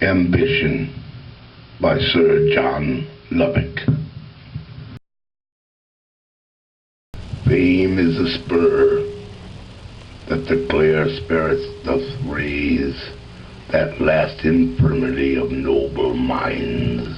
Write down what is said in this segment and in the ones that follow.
Ambition by Sir John Lubbock. Fame is a spur that the clear spirits doth raise, that last infirmity of noble minds,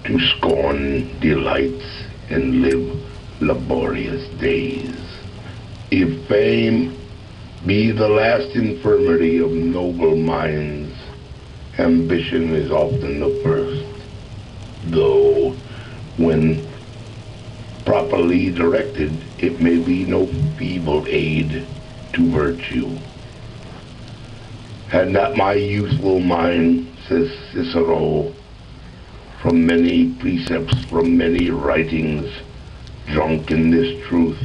to scorn delights and live laborious days. If fame be the last infirmity of noble minds, ambition is often the first, though when properly directed, it may be no feeble aid to virtue. Had not my youthful mind, says Cicero, from many precepts, from many writings, drunk in this truth,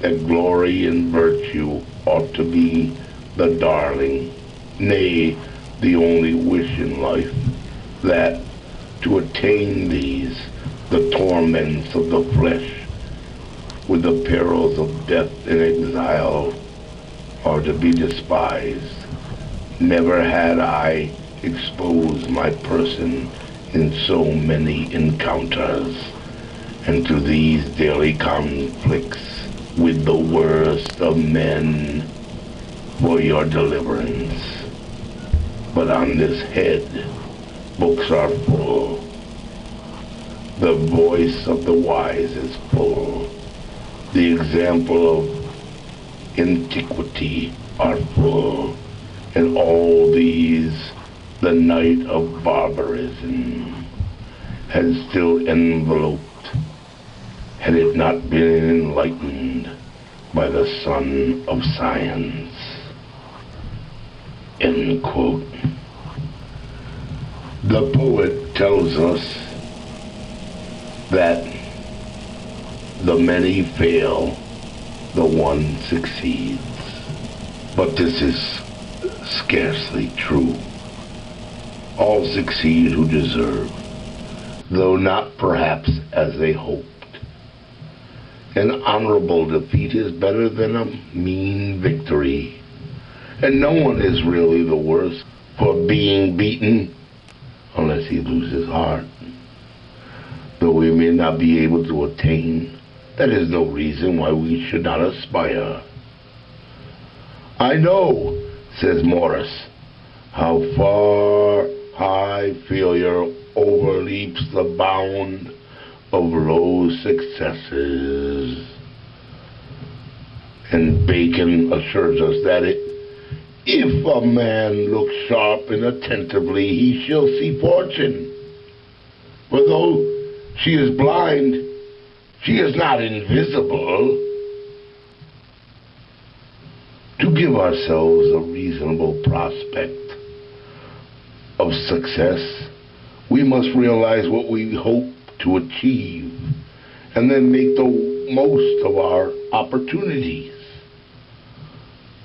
that glory and virtue ought to be the darling, nay, the only wish in life, that to attain these, the torments of the flesh, with the perils of death and exile, are to be despised. Never had I exposed my person in so many encounters, and to these daily conflicts with the worst of men for your deliverance. But on this head, books are full. The voice of the wise is full. The example of antiquity are full. And all these, the night of barbarism has still enveloped, had it not been enlightened by the sun of science. End quote. The poet tells us that the many fail, the one succeeds. But this is scarcely true. All succeed who deserve, though not perhaps as they hoped. An honorable defeat is better than a mean victory, and no one is really the worse for being beaten unless he loses heart. Though we may not be able to attain, that is no reason why we should not aspire. I know, says Morris, how far high failure overleaps the bound of low successes. And Bacon assures us that if a man looks sharp and attentively, he shall see fortune. For though she is blind, she is not invisible. To give ourselves a reasonable prospect of success, we must realize what we hope to achieve, and then make the most of our opportunities.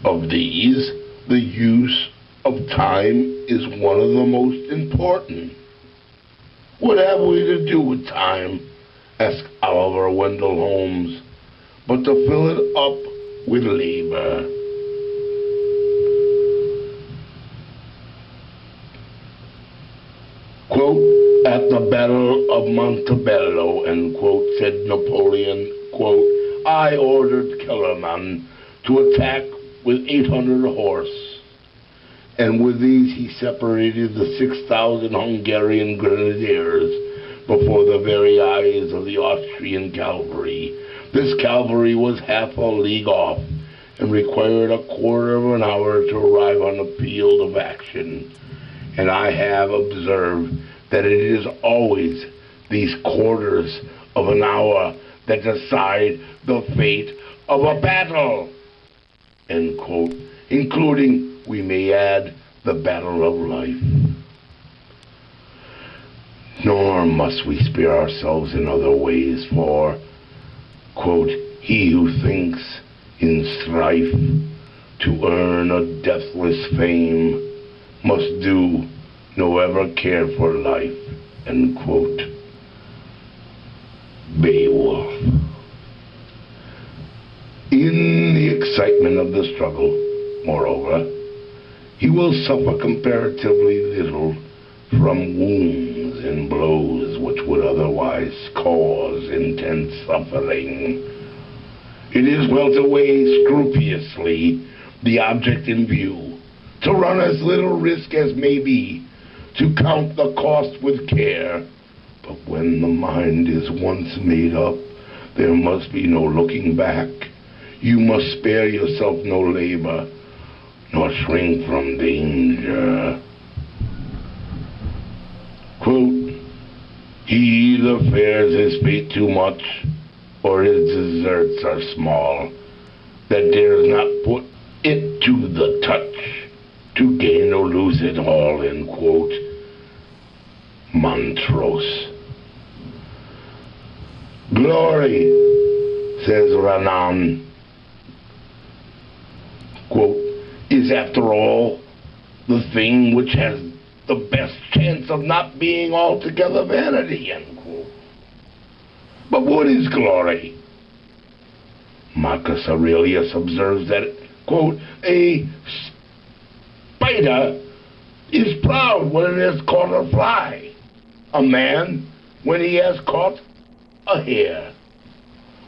Of these, the use of time is one of the most important. What have we to do with time, asked Oliver Wendell Holmes, but to fill it up with labor? Quote, at the Battle of Montebello, end quote, said Napoleon, quote, I ordered Kellerman to attack with 800 horse, and with these he separated the 6,000 Hungarian grenadiers before the very eyes of the Austrian cavalry. This cavalry was half a league off and required a quarter of an hour to arrive on the field of action. And I have observed that it is always these quarters of an hour that decide the fate of a battle, end quote, including, we may add, the battle of life. Nor must we spare ourselves in other ways, for, quote, he who thinks in strife to earn a deathless fame must do no ever care for life, end quote. Beowulf. In the excitement of the struggle, moreover, He will suffer comparatively little from wounds and blows which would otherwise cause intense suffering. It is well to weigh scrupulously the object in view, to run as little risk as may be, to count the cost with care. But when the mind is once made up, there must be no looking back. You must spare yourself no labor, nor shrink from danger. Quote, he either fears his fate too much, or his deserts are small, that dares not put it to the touch, to gain or lose it all, end quote. Montrose. Glory, says Renan, quote, is after all the thing which has the best chance of not being altogether vanity, end quote. But what is glory? Marcus Aurelius observes that, quote, a spider is proud when it has caught a fly, a man when he has caught a hare,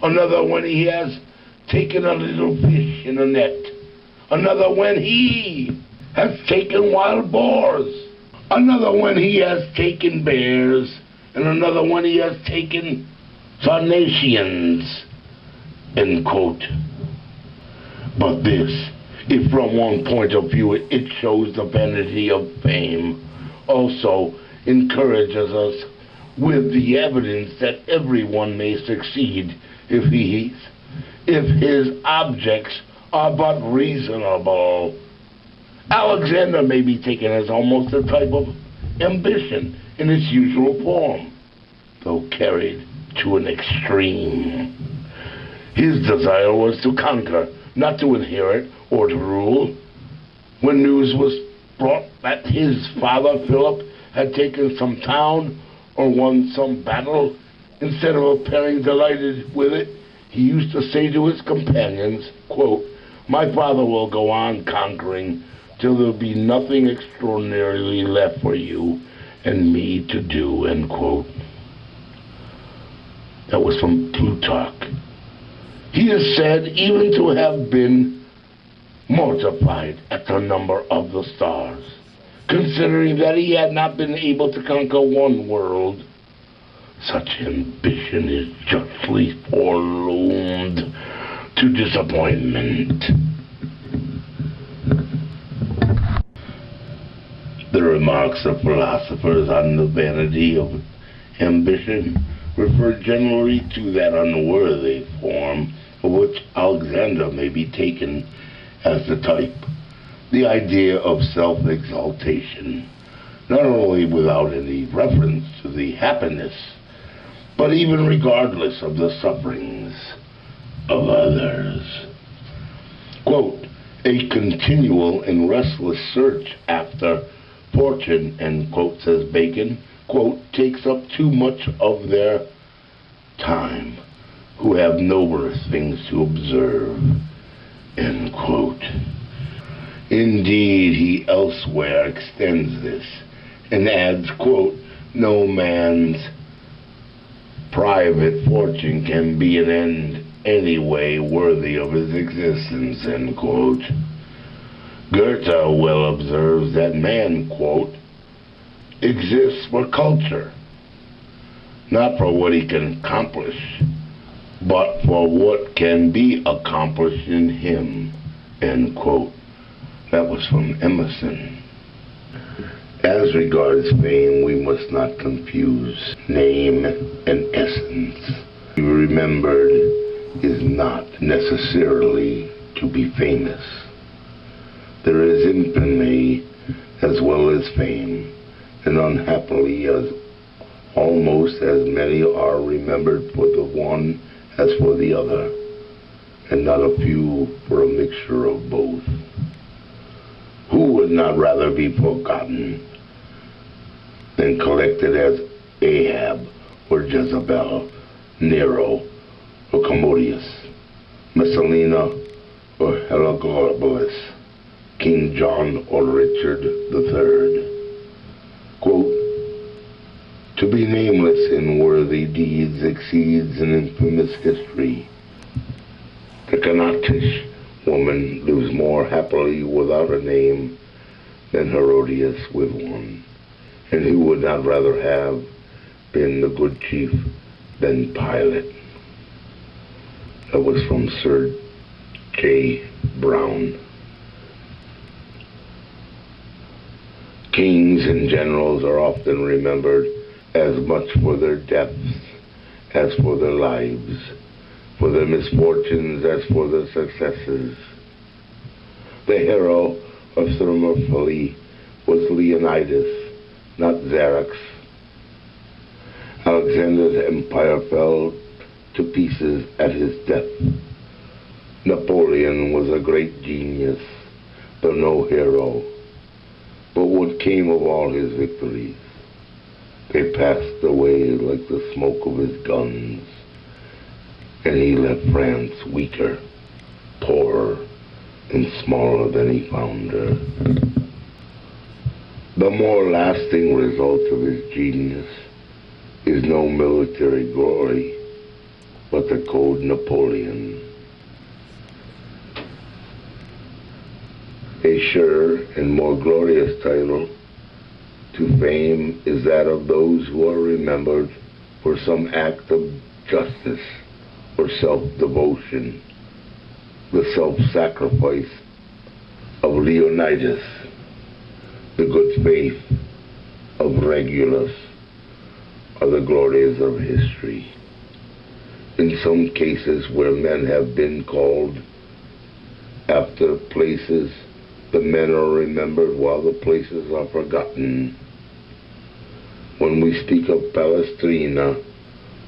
another when he has taken a little fish in a net, another when he has taken wild boars, another when he has taken bears, and another when he has taken Sarnatians, end quote. But this, if from one point of view it shows the vanity of fame, also encourages us with the evidence that everyone may succeed if his objects are but reasonable. Alexander may be taken as almost a type of ambition in its usual form, though carried to an extreme. His desire was to conquer, not to inherit or to rule. When news was brought that his father Philip had taken some town or won some battle, instead of appearing delighted with it, he used to say to his companions, quote, my father will go on conquering till there be nothing extraordinarily left for you and me to do, end quote. That was from Plutarch. He is said even to have been mortified at the number of the stars, considering that he had not been able to conquer one world. Such ambition is justly foredoomed to disappointment. The remarks of philosophers on the vanity of ambition refer generally to that unworthy form of which Alexander may be taken as the type, the idea of self-exaltation, not only without any reference to the happiness, but even regardless of the sufferings of others. Quote, a continual and restless search after fortune, end quote, says Bacon, quote, takes up too much of their time, who have nobler things to observe, end quote. Indeed, he elsewhere extends this and adds, quote, no man's private fortune can be an end any way worthy of his existence, end quote. Goethe well observes that man, quote, exists for culture, not for what he can accomplish, but for what can be accomplished in him, end quote. That was from Emerson. As regards fame, we must not confuse name and essence. To be remembered is not necessarily to be famous. There is infamy as well as fame, and unhappily almost as many are remembered for the one as for the other, and not a few for a mixture of both. Who would not rather be forgotten than collected as Ahab or Jezebel, Nero or Commodius, Messalina or Heliogabalus? King John or Richard III. Quote, "To be nameless in worthy deeds exceeds an infamous history. The Canatish woman lives more happily without a name than Herodias with one, and who would not rather have been the good chief than Pilate?" That was from Sir J. Brown. Kings and generals are often remembered as much for their deaths as for their lives, for their misfortunes as for their successes. The hero of Thermopylae was Leonidas, not Xerxes. Alexander's empire fell to pieces at his death. Napoleon was a great genius, though no hero. But what came of all his victories? They passed away like the smoke of his guns, and he left France weaker, poorer, and smaller than he found her. The more lasting result of his genius is no military glory, but the Code Napoleon. A surer and more glorious title to fame is that of those who are remembered for some act of justice or self-devotion, the self-sacrifice of Leonidas, the good faith of Regulus, or the glories of history. In some cases where men have been called after places, the men are remembered while the places are forgotten. When we speak of Palestrina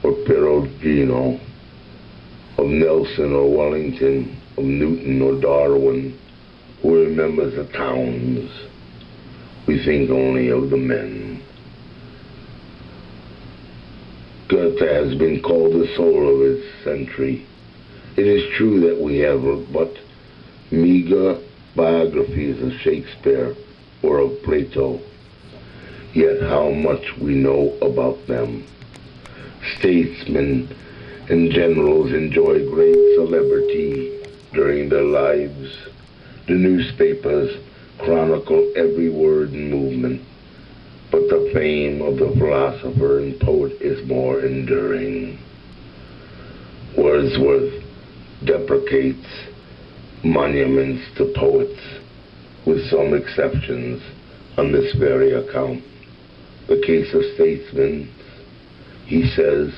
or Perugino, of Nelson or Wellington, of Newton or Darwin, who remembers the towns, we think only of the men. Goethe has been called the soul of his century. It is true that we have but meager biographies of Shakespeare or of Plato, yet how much we know about them. Statesmen and generals enjoy great celebrity during their lives. The newspapers chronicle every word and movement, but the fame of the philosopher and poet is more enduring. Wordsworth deprecates monuments to poets, with some exceptions, on this very account. The case of statesmen, he says,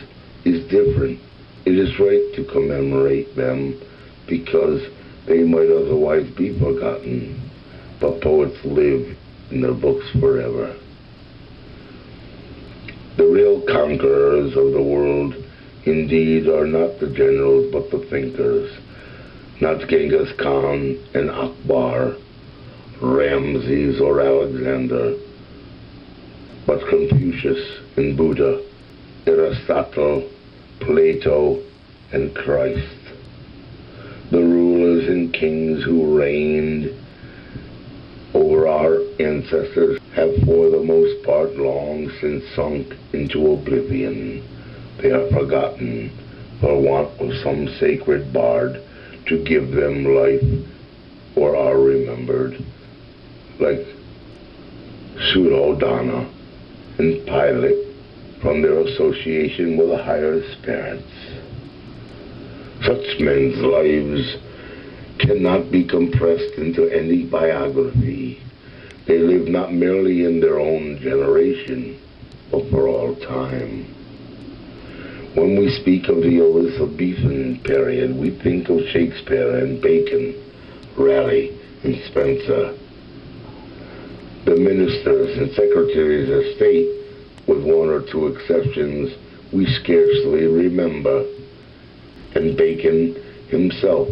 is different. It is right to commemorate them because they might otherwise be forgotten, but poets live in their books forever. The real conquerors of the world, indeed, are not the generals but the thinkers, not Genghis Khan and Akbar, Ramses or Alexander, but Confucius and Buddha, Aristotle, Plato, and Christ. The rulers and kings who reigned over our ancestors have for the most part long since sunk into oblivion. They are forgotten for want of some sacred bard to give them life, or are remembered, like Suddhodana and Pilate, from their association with the higher spirits. Such men's lives cannot be compressed into any biography. They live not merely in their own generation, but for all time. When we speak of the Elizabethan period, we think of Shakespeare and Bacon, Raleigh and Spencer. The ministers and secretaries of state, with one or two exceptions, we scarcely remember, and Bacon himself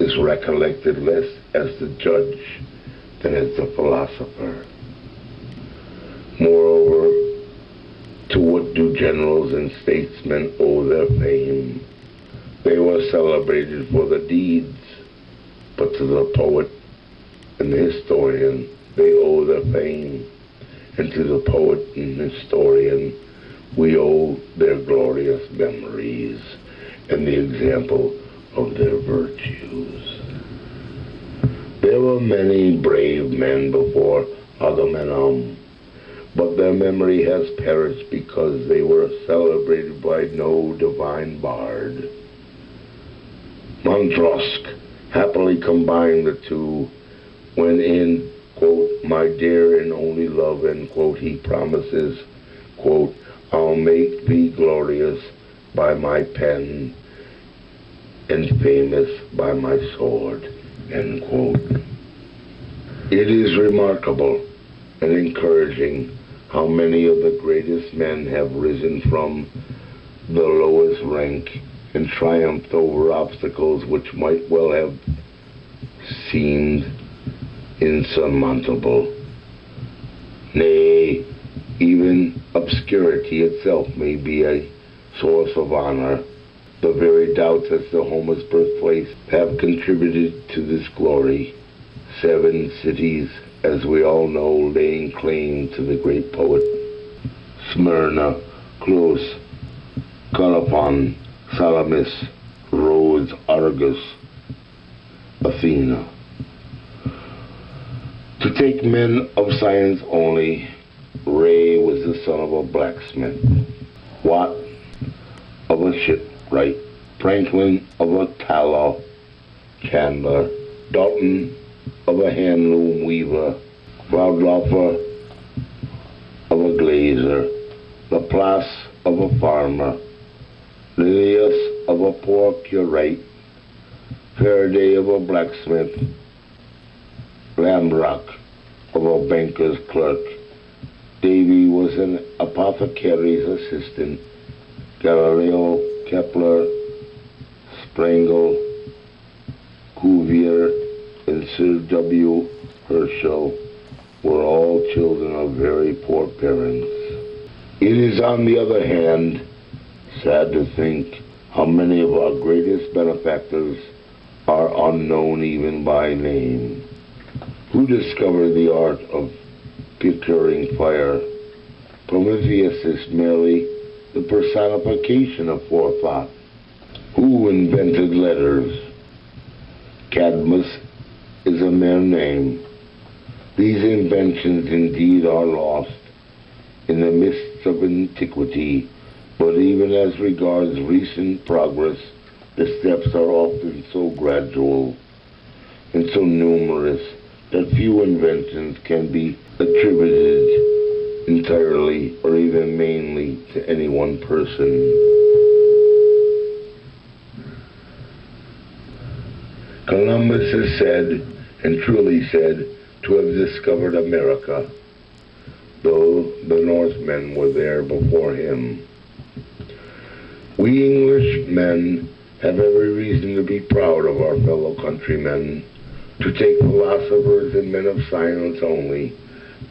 is recollected less as the judge than as the philosopher. Moreover, to what do generals and statesmen owe their fame? They were celebrated for the deeds, but to the poet and the historian, they owe their fame. And to the poet and historian, we owe their glorious memories and the example of their virtues. There were many brave men before Agamemnon, but their memory has perished because they were celebrated by no divine bard. Montrosk happily combined the two when in, quote, my dear and only love, end quote, he promises, quote, I'll make thee glorious by my pen and famous by my sword, end quote. It is remarkable and encouraging how many of the greatest men have risen from the lowest rank and triumphed over obstacles which might well have seemed insurmountable. Nay, even obscurity itself may be a source of honor. The very doubts as to Homer's birthplace have contributed to this glory. 7 cities, as we all know, laying claim to the great poet: Smyrna, Clus, Colophon, Salamis, Rhodes, Argos, Athena. To take men of science only, Ray was the son of a blacksmith, Watt of a shipwright, Franklin of a tallow chandler, Dalton of a handloom weaver, Waldorfer of a glazier, Laplace of a farmer, Lilius of a poor curate, Faraday of a blacksmith, Lambrock of a banker's clerk. Davy was an apothecary's assistant. Galileo, Kepler, Sprengel, Cuvier, and Sir W. Herschel were all children of very poor parents. It is, on the other hand, sad to think how many of our greatest benefactors are unknown even by name. Who discovered the art of procuring fire? Prometheus is merely the personification of forethought. Who invented letters? Cadmus is a mere name. These inventions indeed are lost in the mists of antiquity, but even as regards recent progress, the steps are often so gradual and so numerous that few inventions can be attributed entirely or even mainly to any one person. Columbus is said, and truly said, to have discovered America, though the Northmen were there before him. We English men have every reason to be proud of our fellow countrymen. To take philosophers and men of science only,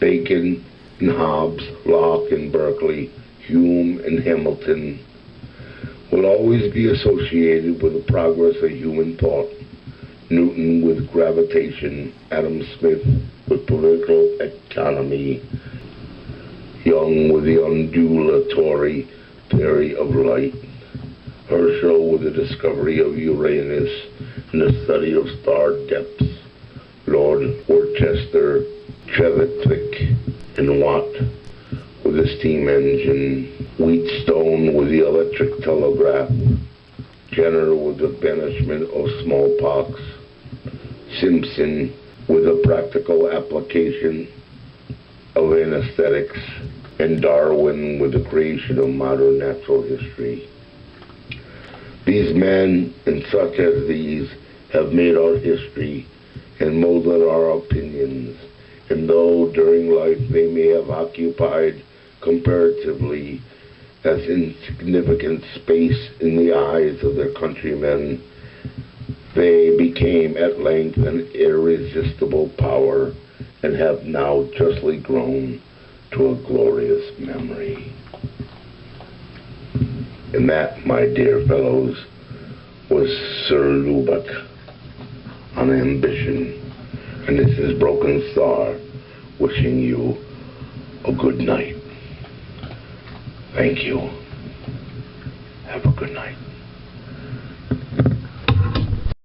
Bacon and Hobbes, Locke and Berkeley, Hume and Hamilton, will always be associated with the progress of human thought. Newton with gravitation, Adam Smith with political economy, Young with the undulatory theory of light, Herschel with the discovery of Uranus and the study of star depths, Lord Worcester, Trevithick, and Watt with the steam engine, Wheatstone with the electric telegraph, Jenner with the banishment of smallpox, Simpson with the practical application of anesthetics, and Darwin with the creation of modern natural history. These men, and such as these, have made our history and molded our opinions, and though during life they may have occupied comparatively as insignificant space in the eyes of their countrymen, they became at length an irresistible power and have now justly grown to a glorious memory. And that, my dear fellows, was Sir Lubbock on ambition, And this is Broken Star wishing you a good night. Thank you. Have a good night.